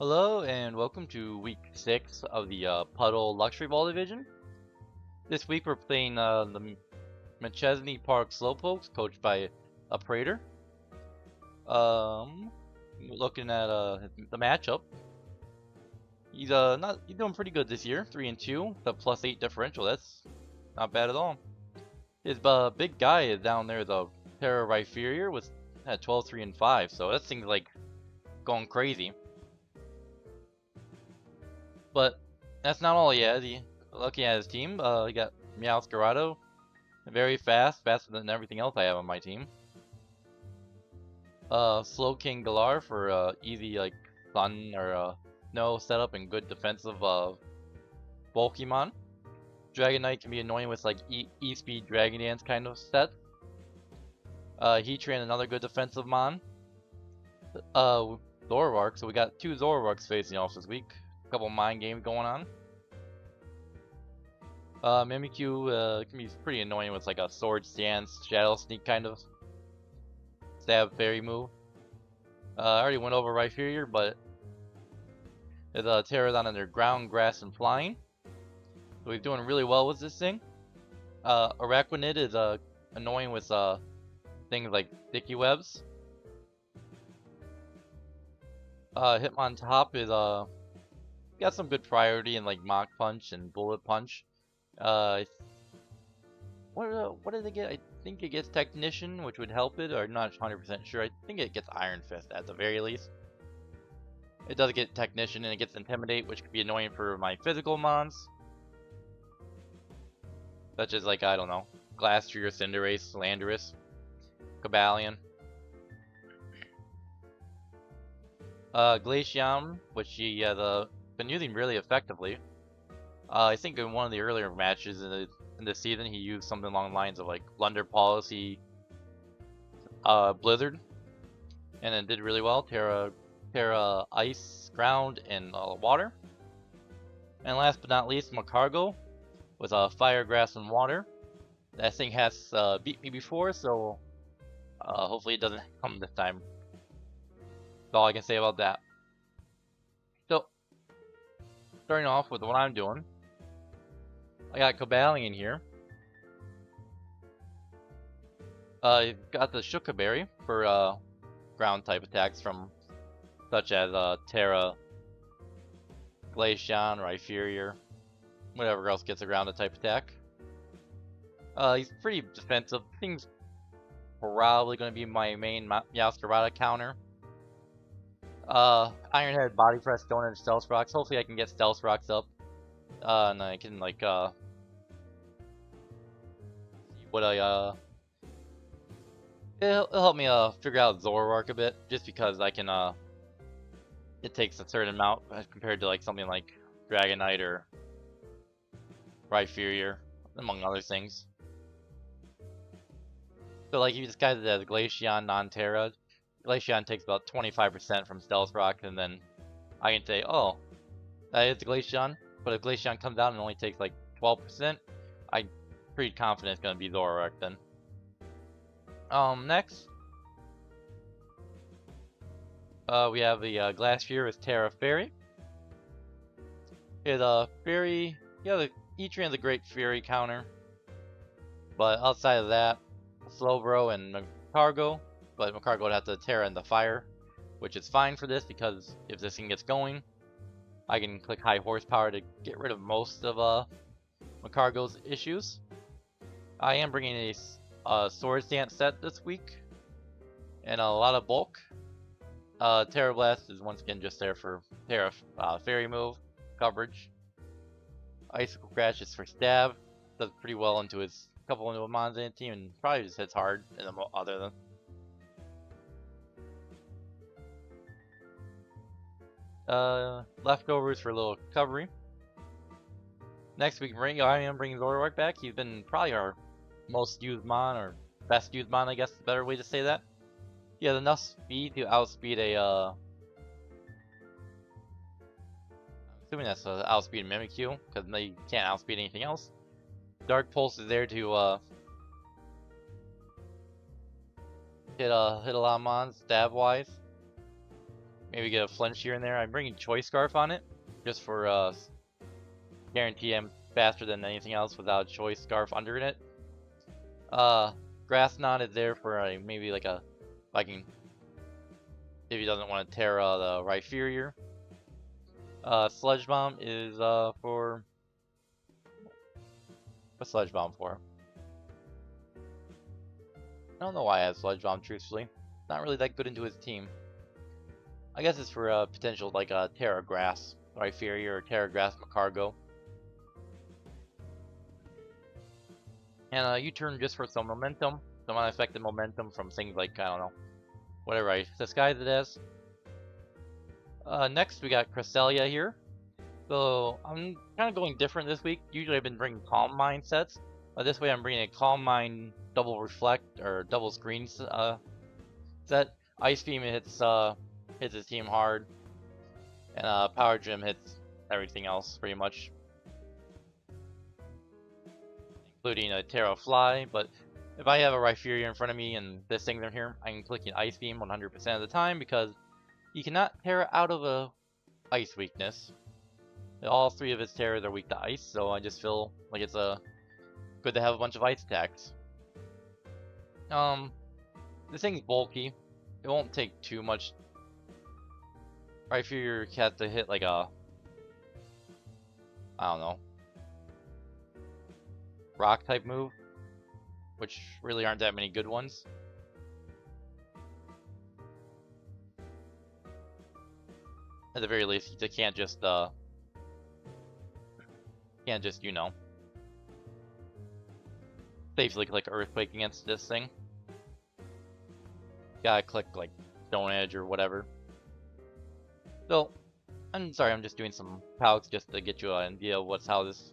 Hello and welcome to week 6 of the PUDL Luxuryball division. This week we're playing the McChesney Park Slowpokes, coached by a Prater. Looking at the matchup, he's doing pretty good this year, 3-2, the +8 differential. That's not bad at all. His big guy is down there, the Terra was at 12, 3, and 5, so that thing's like going crazy. But that's not all he has. Looking at his team, he got Meowscarado, very fast, faster than everything else I have on my team. Slow King Galar for easy like sun or no setup and good defensive Pokemon. Dragonite can be annoying with like E-Speed Dragon Dance kind of set. Heatran, another good defensive mon. Zoroark, so we got two Zoroarks facing off this week. Couple mind games going on. Mimikyu can be pretty annoying with like a Sword Stance, Shadow Sneak kind of stab fairy move. I already went over Rhyperior, but it's Pterodon under ground, grass, and flying. So he's doing really well with this thing. Araquanid is annoying with things like sticky webs. Hitmontop is got some good priority in like Mach Punch and Bullet Punch. What did it get? I think it gets Technician, which would help it, or I'm not 100% sure. I think it gets Iron Fist at the very least. It does get Technician and it gets Intimidate, which could be annoying for my physical mons. Such as like, I don't know, Glastrier, Cinderace, Landorus, Cobalion. Glaceon, which he has been using really effectively. I think in one of the earlier matches in the season, he used something along the lines of like Blunder Policy, Blizzard, and it did really well. Terra Ice, Ground, and Water. And last but not least, Macargo with Fire, Grass, and Water. That thing has beat me before, so hopefully it doesn't come this time. That's all I can say about that. So, starting off with what I'm doing, I got Cobalion here. Got the Shuka Berry for ground type attacks from such as Terra, Glaceon, Rhyperior, whatever else gets a grounded type attack. He's pretty defensive. Thing's probably going to be my main Meowscarada counter. Iron Head, Body Press, going into Stealth Rocks. Hopefully I can get Stealth Rocks up. And I can like see what it'll help me figure out Zoroark a bit, just because I can it takes a certain amount compared to like something like Dragonite or Rhyperior, among other things. So like you disguise it as Glaceon non-Terra. Glaceon takes about 25% from Stealth Rock, and then I can say, oh, that is the Glaceon. But if Glaceon comes out and only takes like 12%, I'm pretty confident it's going to be Zoroark then. Next, we have the Glastrier with Terra Fairy. It's Fairy, yeah, the Heatran's a great Fairy counter. But outside of that, Slowbro and Macargo. But Macargo would have to Terra in the fire, which is fine for this because if this thing gets going, I can click high horsepower to get rid of most of Macargo's issues. I am bringing a Sword Stance set this week and a lot of bulk. Terra Blast is once again just there for Terra Fairy move coverage. Icicle Crash is for stab. Does pretty well into his couple of mons in the team and probably just hits hard in the other than. Leftovers for a little recovery. Next week, I am bringing Zoroark back. He's been probably our most used mon, or best used mon, I guess is a better way to say that. He has enough speed to outspeed I'm assuming that's outspeed Mimikyu, because they can't outspeed anything else. Dark Pulse is there to hit a lot of mons stab wise. maybe get a flinch here and there. I'm bringing Choice Scarf on it, just for guarantee I'm faster than anything else without Choice Scarf under it. Grass Knot is there for maybe like a Viking if he doesn't want to tear the Ryferior. Sludge Bomb is for what's Sludge Bomb for? I don't know why I have Sludge Bomb, truthfully. Not really that good into his team. I guess it's for potential like Terra Grass Ryferior or Terra Grass Macargo. And U-turn just for some momentum, some unaffected momentum from things like, I don't know, whatever I disguise it as. Next we got Cresselia here. So I'm kind of going different this week. Usually I've been bringing Calm Mind sets, but this way I'm bringing a Calm Mind double reflect or double screen set. Ice Beam hits his team hard, and Power Gem hits everything else pretty much, including a Terra Fly. But if I have a Ryferior in front of me and this thing's in here, I can click an Ice Beam 100% of the time because you cannot Terra out of a ice weakness. All three of his Terras are weak to ice, so I just feel like it's good to have a bunch of ice attacks. This thing's bulky. It won't take too much. Ryferior has to hit like a, I don't know, rock type move, which really aren't that many good ones. At the very least, they can't just you know, safely click Earthquake against this thing. Gotta click like Stone Edge or whatever. So, I'm sorry, I'm just doing some calcs just to get you an idea of how this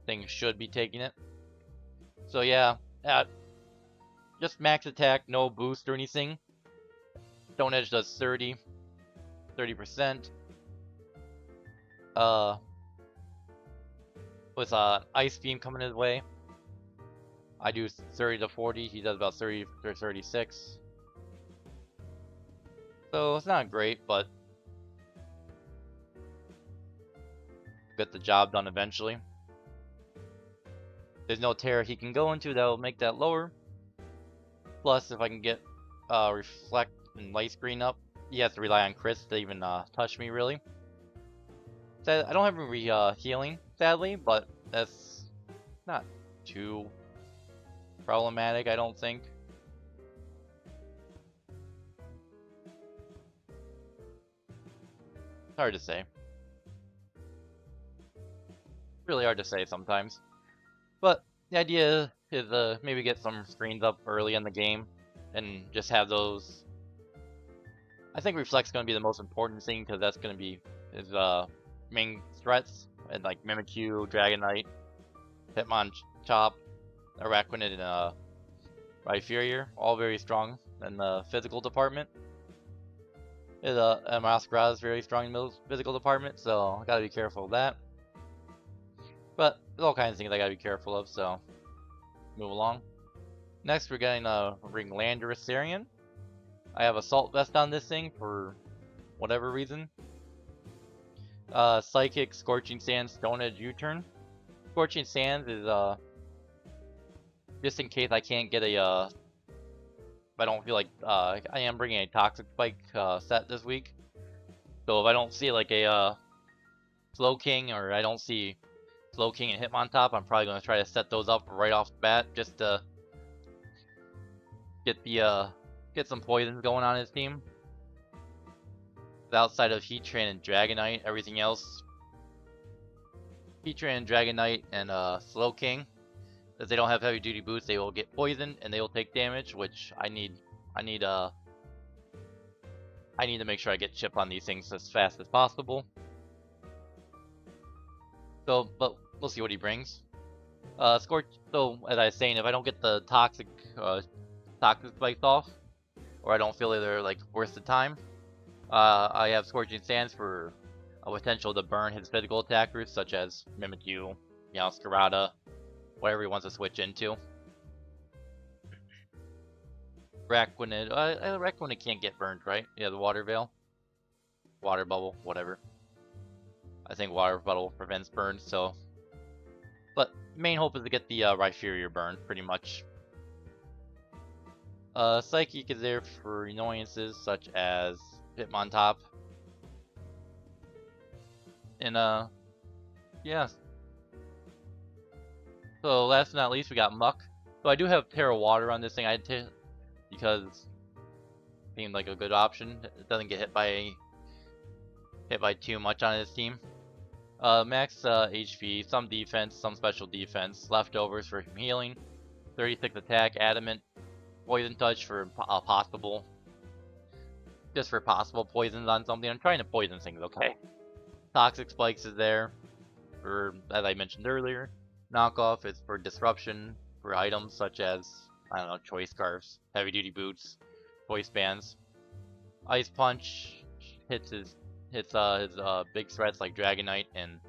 thing should be taking it. So yeah, just max attack, no boost or anything. Stone Edge does 30%. With Ice Beam coming his way, I do 30 to 40. He does about 30 or 36. So it's not great, but get the job done eventually. There's no Terra he can go into that will make that lower. Plus, if I can get Reflect and Light Screen up, he has to rely on Chris to even touch me, really. I don't have any healing, sadly, but that's not too problematic, I don't think. Hard to say. Really hard to say sometimes. But the idea is maybe get some screens up early in the game and just have those. I think Reflect's going to be the most important thing because that's going to be his main threats, and like Mimikyu, Dragonite, Hitmonchan, Araquanid, and Ryferior, all very strong in the physical department. Masquerade is very strong in the physical department, so I gotta be careful of that. But there's all kinds of things I gotta be careful of, so move along. Next, we're getting ring Landorus-Therian. I have Assault Vest on this thing for whatever reason. Psychic, Scorching Sands, Stone Edge, U-turn. Scorching Sands is just in case I can't get a if I don't feel like I am bringing a Toxic Spike set this week. So if I don't see like a Slow King, or I don't see Slow King and Hitmontop, I'm probably going to try to set those up right off the bat just to get some poisons going on his team. Outside of Heatran and Dragonite, everything else, Heatran, Dragonite, and Slow King, if they don't have heavy duty boots, they will get poisoned and they will take damage, which I need to make sure I get chip on these things as fast as possible. So, but we'll see what he brings. Scorch. So as I was saying, if I don't get the toxic spikes off, or I don't feel like they're like worth the time, I have Scorching Sands for a potential to burn his physical attackers, such as Mimikyu, Scarada, whatever he wants to switch into. Araquanid. Araquanid can't get burned, right? Yeah, the Water Veil. water bubble, whatever. I think water bubble prevents burns, so. But main hope is to get the Rhyperior burn, pretty much. Psychic is there for annoyances such as Hitmontop. And yeah. So last but not least, we got Muck. So I do have Terra Water on this thing. Because it seemed like a good option. It doesn't get hit by too much on his team. Max HP, some defense, some special defense, leftovers for healing, 36 attack, adamant, poison touch for possible poisons on something. I'm trying to poison things, okay? Toxic spikes is there for, as I mentioned earlier. Knockoff is for disruption for items such as, I don't know, choice scarves, heavy duty boots, choice bands. Ice punch hits his big threats like Dragonite and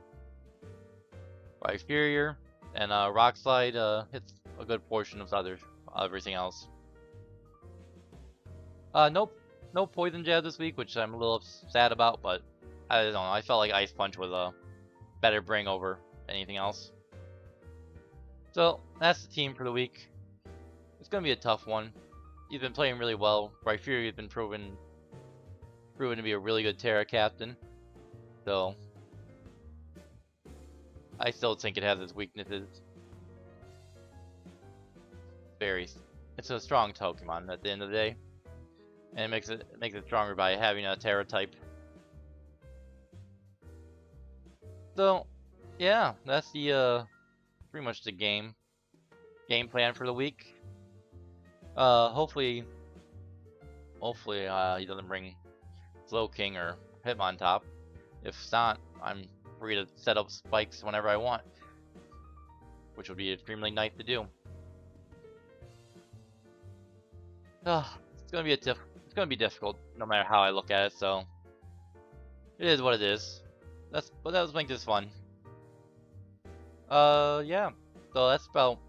Rhyperior, and Rock Slide hits a good portion of everything else. No poison jab this week, which I'm a little sad about, but I don't know. I felt like Ice Punch was a better bring over anything else. So that's the team for the week. It's gonna be a tough one. He's been playing really well. Rhyperior has been proven to be a really good Terra captain. So I still think it has its weaknesses. It's a strong Pokemon at the end of the day, and it makes it stronger by having a Terra type. So yeah, that's the pretty much the game plan for the week. Hopefully he doesn't bring Slowking or Hitmontop. If not, I'm free to set up spikes whenever I want, which would be extremely nice to do. It's gonna be difficult no matter how I look at it. So it is what it is. But that was make this fun. Yeah. So that's about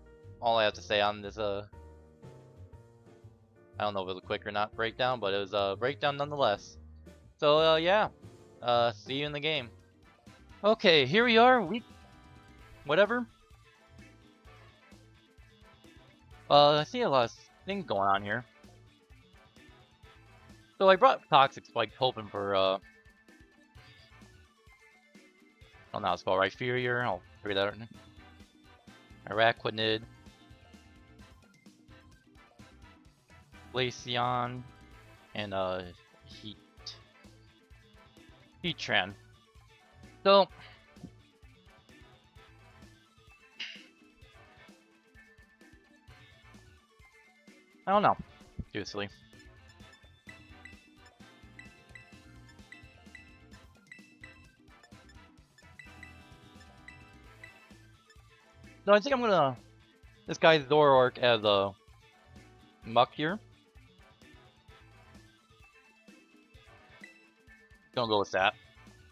all I have to say on this. I don't know if it was a quick or not breakdown, but it was a breakdown nonetheless. So yeah. See you in the game. Okay, here we are, week whatever. I see a lot of things going on here. So I brought Toxic Spike hoping for I don't know how to spell Rhyperior. I'll figure that out. Araquanid, Glaceon, and Heatran. So I don't know, seriously. No, I think I'm gonna disguise Zoroark as a Muck here. Gonna go with that.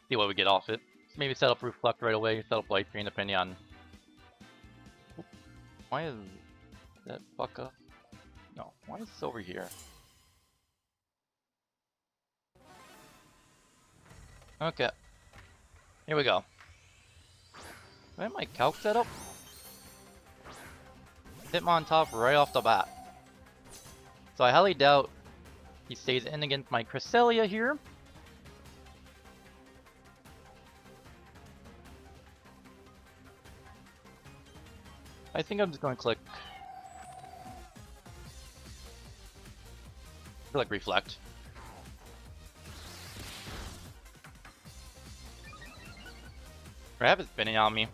See what we get off it. Maybe set up Reflect right away, set up Light Screen depending on... Why is that fuck up? No, why is this over here? Okay. Here we go. Do I have my calc set up? Hitmontop right off the bat. So I highly doubt he stays in against my Cresselia here. I think I'm just going to click Reflect. Rabbit's spinning on me.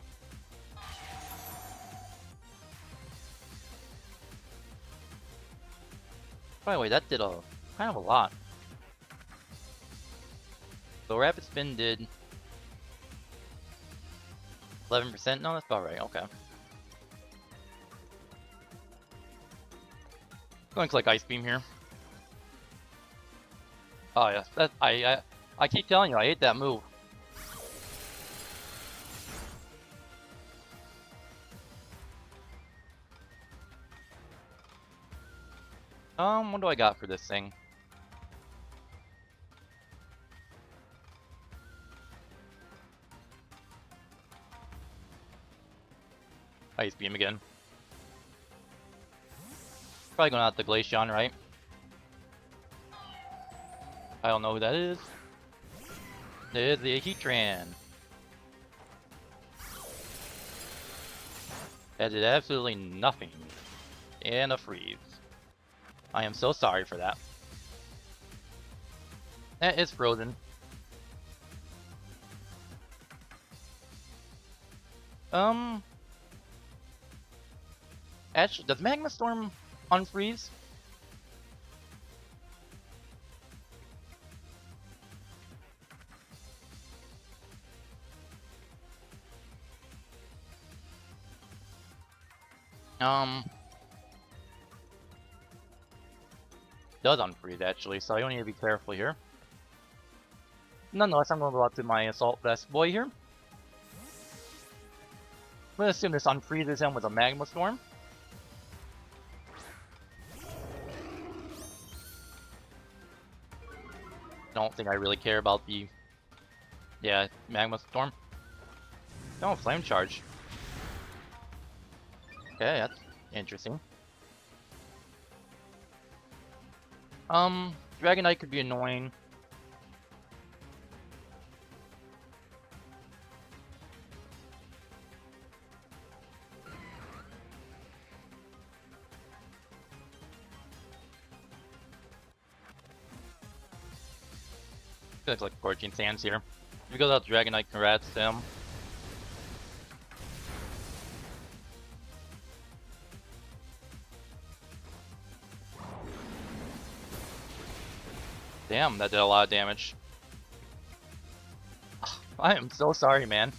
By the way, that did kind of a lot. So Rapid Spin did 11%. No, that's about right. Okay. Going to click Ice Beam here. Oh yes, I keep telling you, I hate that move. What do I got for this thing? Ice Beam again. Probably going out the Glaceon, right? I don't know who that is. It is the Heatran. That did absolutely nothing. And a freeze. I am so sorry for that. That is frozen. Actually, does Magma Storm unfreeze? Does unfreeze actually, so I only need to be careful here. Nonetheless, I'm going to go out to my Assault Vest boy here. I'm going to assume this unfreezes him with a Magma Storm. Don't think I really care about the... Yeah, Magma Storm. No, Flame Charge. Okay, that's interesting. Dragonite could be annoying. Looks like Scorching Sands here. If he goes out Dragonite, congrats to him. Damn, that did a lot of damage. I am so sorry, man.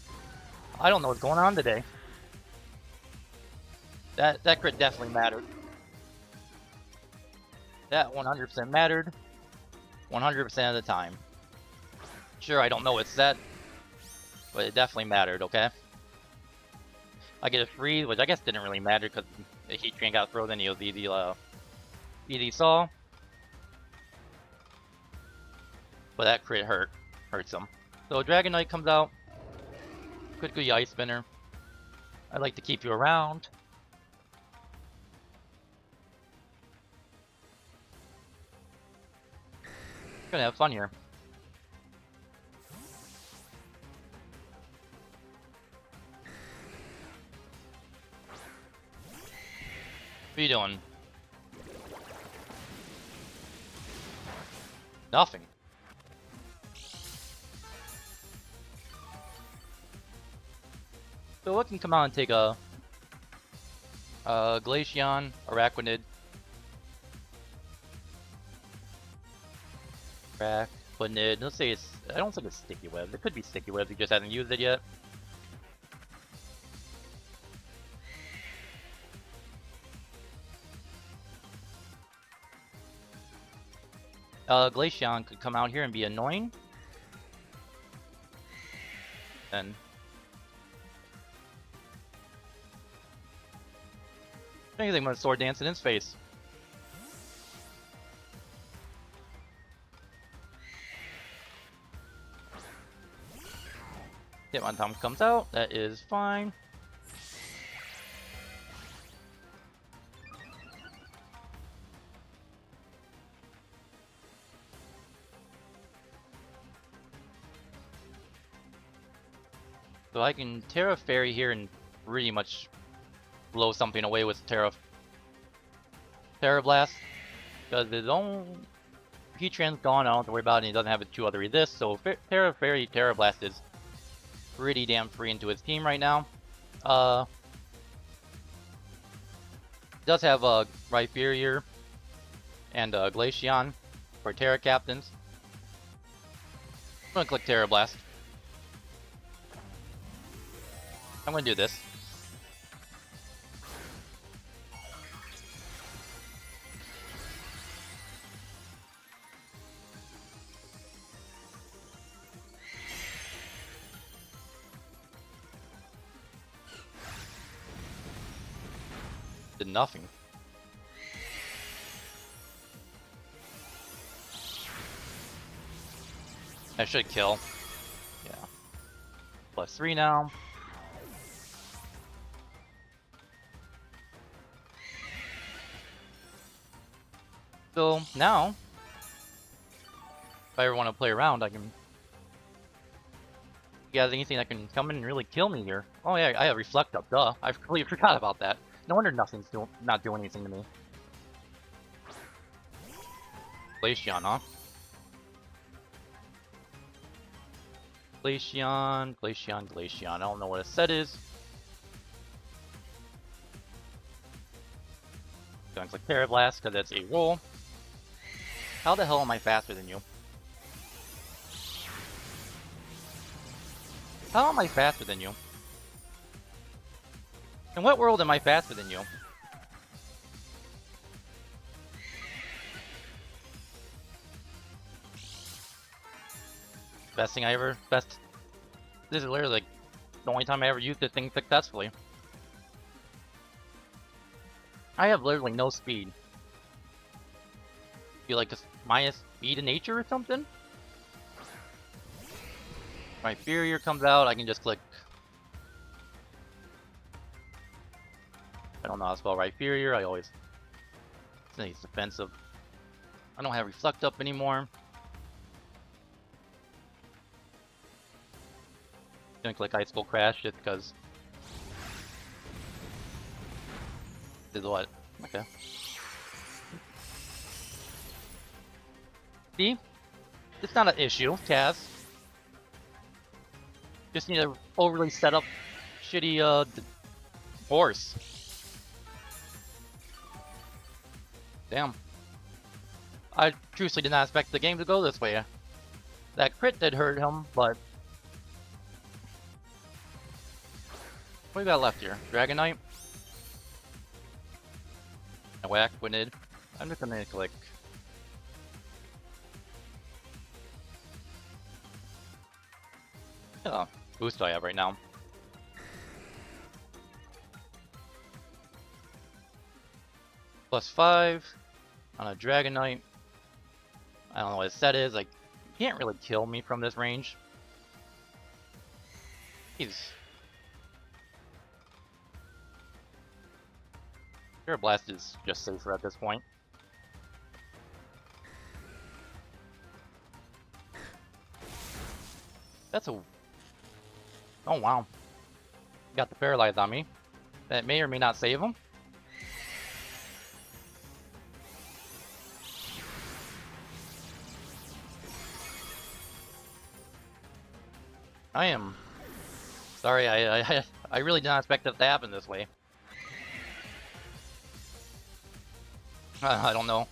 I don't know what's going on today. That crit definitely mattered. That 100% mattered. 100% of the time. Sure, I don't know what's set, but it definitely mattered, okay? I get a freeze, which I guess didn't really matter because the Heatran got frozen, he was easy saw. But that crit hurts him. So Dragonite comes out. Quickly Ice Spinner. I'd like to keep you around. Gonna have fun here. What are you doing? Nothing. So what can come out and take a Glaceon, Araquanid, let's say it's, I don't think it's Sticky Web. It could be Sticky Web, he just hasn't used it yet. Glaceon could come out here and be annoying. And I think I'm gonna Sword Dance in his face. Hitmontop comes out, that is fine. So I can Terra Fairy here and pretty much blow something away with Terra Blast. Because his own Heatran's gone, I don't have to worry about it, and he doesn't have two other resists, so Terra Fairy, Terra Blast is pretty damn free into his team right now. Does have Rhyperior and Glaceon for Terra Captains. I'm gonna click Terra Blast. I'm gonna do this. Did nothing. I should kill. Yeah. +3 now. So now, if I ever want to play around, I can. You guys, anything that can come in and really kill me here? Oh yeah, I have Reflect Up. Duh, I completely forgot about that. No wonder nothing's not doing anything to me. Glaceon, huh? Glaceon, Glaceon, Glaceon. I don't know what a set is. Going to click Terra Blast because that's a roll. How the hell am I faster than you? How am I faster than you? In what world am I faster than you? Best thing I ever... Best... This is literally like the only time I ever used this thing successfully. I have literally no speed. You like just minus speed in nature or something? My Inferior comes out, I can just click... I don't know how to spell Inferior, I always... It's defensive. I don't have Reflect Up anymore. Gonna click Ice Skull Crash just because. This is what? Okay. See? It's not an issue, Taz. Just need a overly set up shitty horse. Damn. I truthfully did not expect the game to go this way. That crit did hurt him, but... What do we got left here? Dragonite? A whack, Winid. I'm just gonna click... Yeah, boost do I have right now? +5 on a Dragonite. I don't know what his set is. Like, he can't really kill me from this range. He's... Terra Blast is just safer at this point. That's a... Oh wow. Got the Paralyze on me. That may or may not save him. I am... Sorry, I really did not expect it to happen this way. I don't know.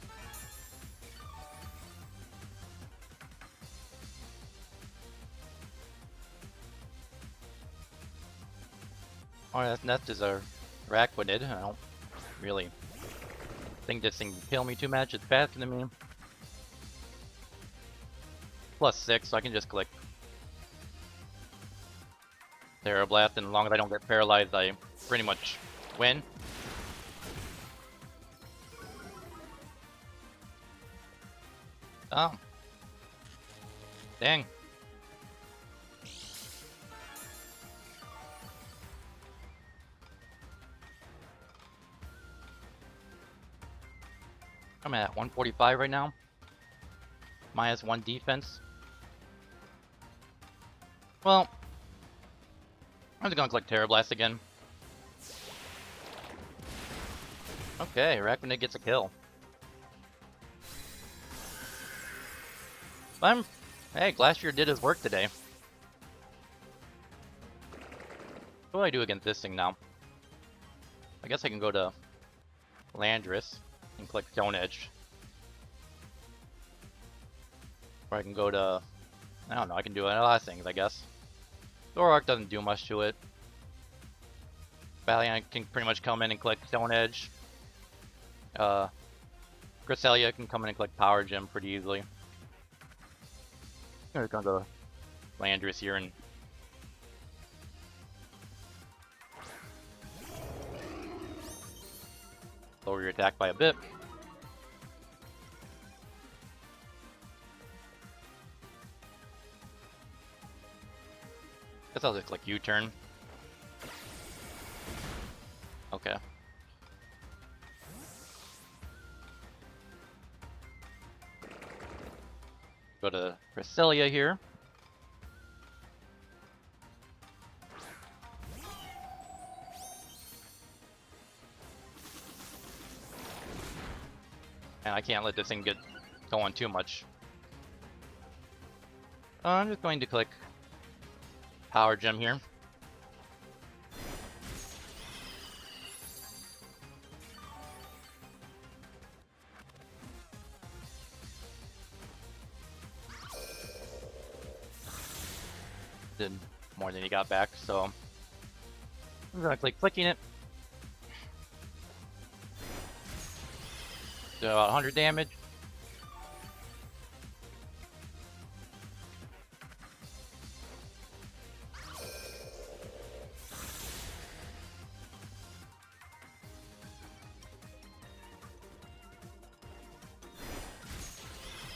Oh, that's next is a Raquanid. I don't really think this thing can kill me too much. It's faster than me. +6, so I can just click Terra Blast, and as long as I don't get paralyzed, I pretty much win. Oh. Dang. I'm at 145 right now. -1 defense. Well, I'm just gonna click Terra Blast again. Okay, Raquanid gets a kill. Hey, Glastrier did his work today. What do I do against this thing now? I guess I can go to Landorus and click Stone Edge. Or I can go to... I don't know, I can do a lot of things, I guess. Zoroark doesn't do much to it. Valiant can pretty much come in and click Stone Edge. Cresselia can come in and click Power Gem pretty easily. I'm just gonna go to Landorus here and lower your attack by a bit. Guess I'll just click U-turn. Okay. go to Gracilia here. And I can't let this thing get going too much. I'm just going to click Power Gem here. Did more than he got back, so I'm gonna click clicking it. Do about 100 damage.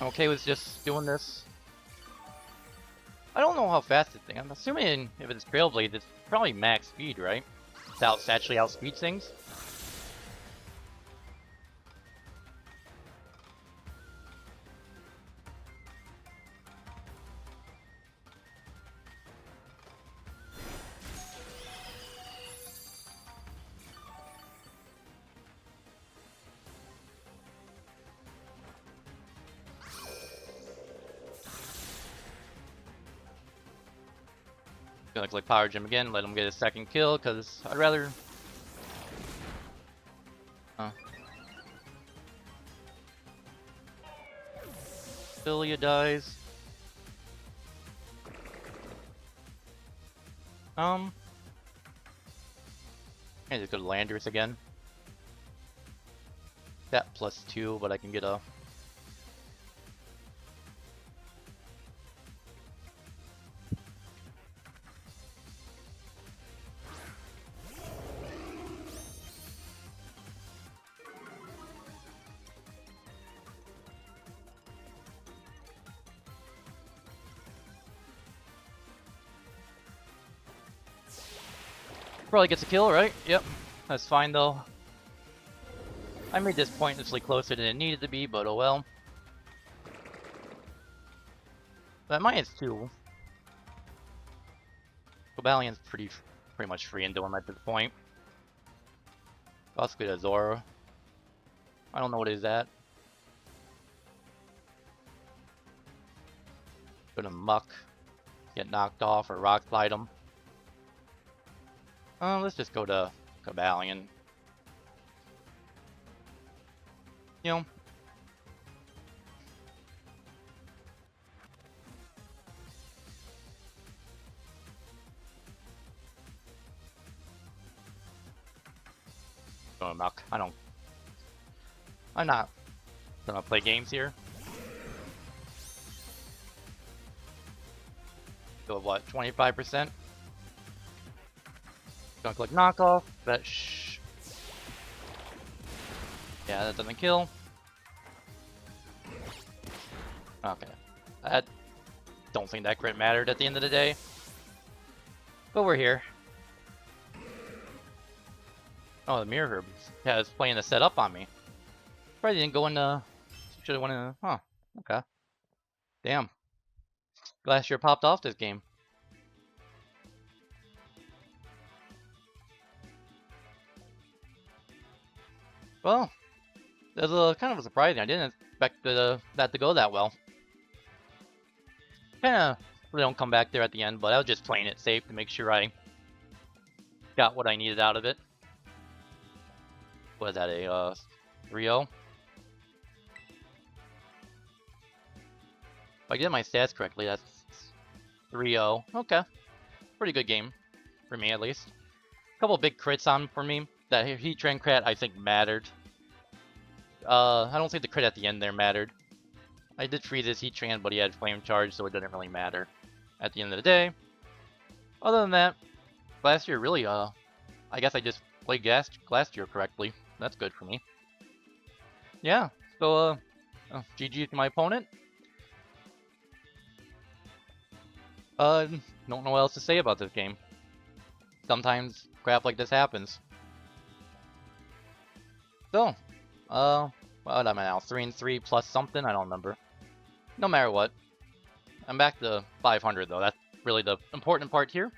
I'm okay with just doing this. I don't know how fast this thing. I'm assuming if it's Trailblade, it's probably max speed, right? It's actually outspeeds things. Gonna click Power Gem again, let him get a second kill, because I'd rather... Filia dies. I just go to Landorus again. That +2, but I can get a... Probably gets a kill, right? Yep. That's fine, though. I made this pointlessly closer than it needed to be, but oh well. But -2. Cobalion's pretty much free into him at this point. Also get a Zora. I don't know what is that. Gonna Muck. Get knocked off or Rock Slide him. Let's just go to Cobalion. You know. Go to Muck. I'm not gonna play games here. Go what, 25%? Gonna click knockoff. Yeah, that doesn't kill. Okay. I don't think that crit mattered at the end of the day. But we're here. Oh, the Mirror Herb. Yeah, it's playing the setup on me. Probably didn't go into... Should've went in... Huh. Okay. Damn. Glastrier popped off this game. Well, that's kind of surprising. I didn't expect that to go that well. Kind of really don't come back there at the end, but I was just playing it safe to make sure I got what I needed out of it. Was that a 3-0? If I get my stats correctly, that's 3-0. Okay. Pretty good game. For me, at least. A couple big crits on for me. That Heat Train crit, I think, mattered. I don't think the crit at the end there mattered. I did freeze his Heat Train, but he had Flame Charge, so it didn't really matter at the end of the day. Other than that, Glastrier really, I guess I just played Glastrier correctly. That's good for me. Yeah, so, GG to my opponent. Don't know what else to say about this game. Sometimes crap like this happens. So, what am I now? 3-3 plus something? I don't remember. No matter what, I'm back to 500 though. That's really the important part here.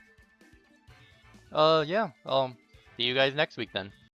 Yeah. See you guys next week then.